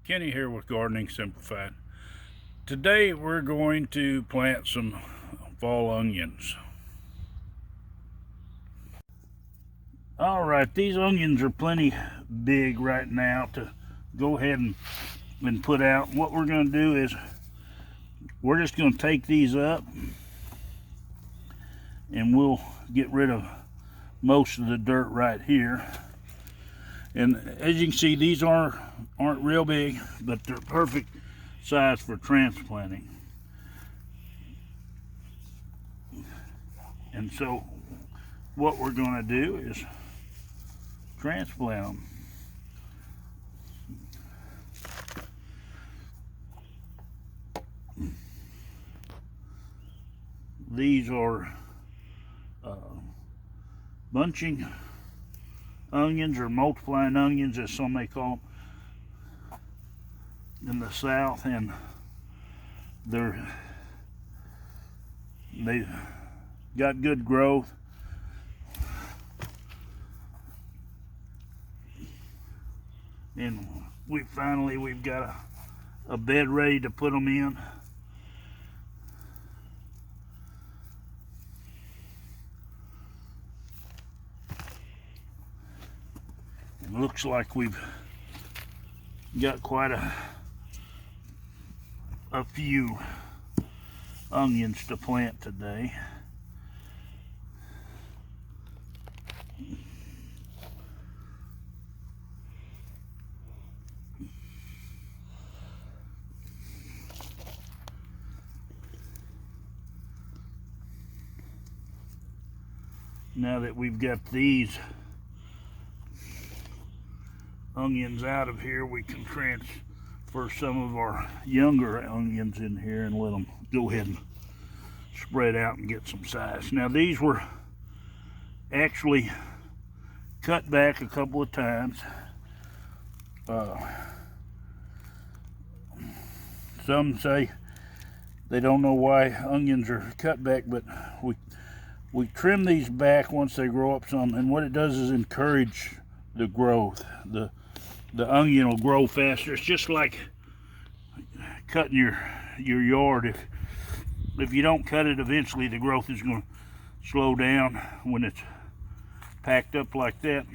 Kenny here with Gardening Simplified. Today we're going to plant some fall onions. Alright, these onions are plenty big right now to go ahead and put out. What we're going to do is we're just going to take these up and we'll get rid of most of the dirt right here. And as you can see, these aren't real big, but they're perfect size for transplanting. And so what we're going to do is transplant them. These are bunching onions, or multiplying onions as some may call them in the South, and they've got good growth. And we've got a bed ready to put them in. It looks like we've got quite a few onions to plant today. Now that we've got these onions out of here, we can transfer some of our younger onions in here and let them go ahead and spread out and get some size. Now these were actually cut back a couple of times. Some say they don't know why onions are cut back, but we trim these back once they grow up some, and what it does is encourage the growth. The onion will grow faster. It's just like cutting your yard. If you don't cut it, eventually the growth is going to slow down when it's packed up like that.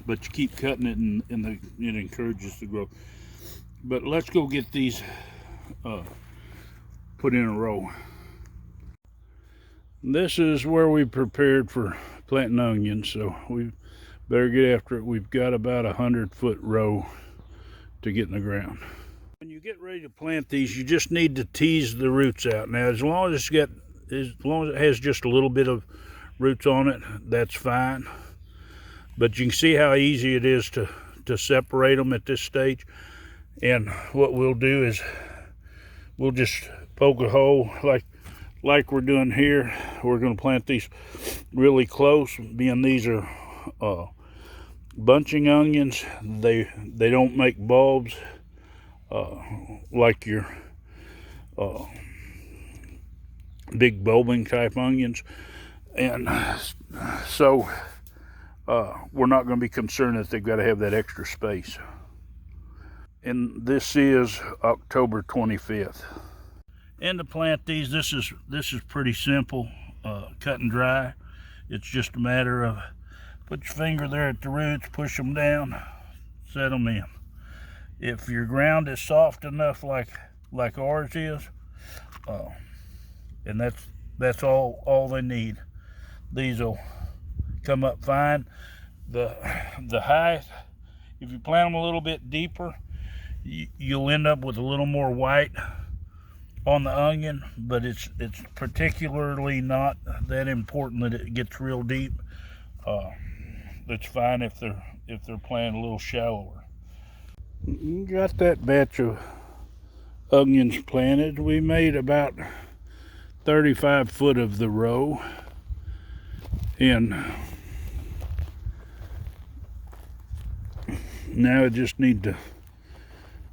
But you keep cutting it, and it encourages the growth. But let's go get these put in a row. This is where we prepared for planting onions, so we better get after it. We've got about 100-foot row to get in the ground. When you get ready to plant these, you just need to tease the roots out. Now, as long as it has just a little bit of roots on it, that's fine. But you can see how easy it is to separate them at this stage. And what we'll do is we'll just poke a hole like we're doing here. We're going to plant these really close, being these are bunching onions. They don't make bulbs like your big bulbing type onions, and so we're not going to be concerned that they've got to have that extra space. And this is October 25th. And to plant these, this is pretty simple, cut and dry. It's just a matter of put your finger there at the roots, push them down, set them in. If your ground is soft enough like ours is, and that's all they need, these will come up fine. The height, if you plant them a little bit deeper, you'll end up with a little more white on the onion, but it's particularly not that important that it gets real deep. It's fine if they're planted a little shallower. Got that batch of onions planted. We made about 35 foot of the row, and now I just need to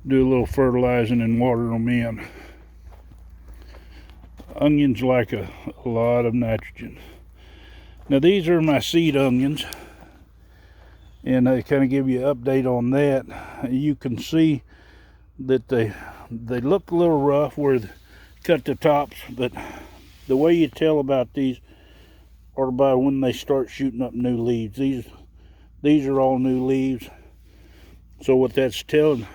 do a little fertilizing and water them in. Onions like a lot of nitrogen. Now these are my seed onions, and I kind of give you an update on that. You can see that they look a little rough where they cut the tops, but the way you tell about these are by when they start shooting up new leaves. These are all new leaves. So what that's telling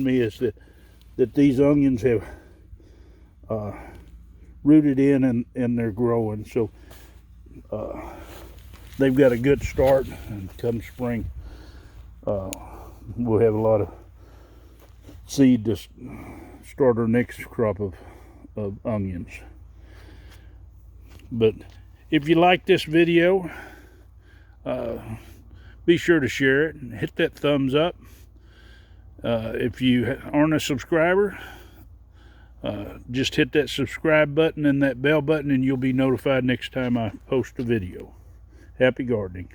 me is that these onions have rooted in and they're growing. So they've got a good start, and come spring we'll have a lot of seed to start our next crop of onions. But if you like this video, be sure to share it and hit that thumbs up. If you aren't a subscriber, just hit that subscribe button and that bell button, and you'll be notified next time I post a video. Happy gardening.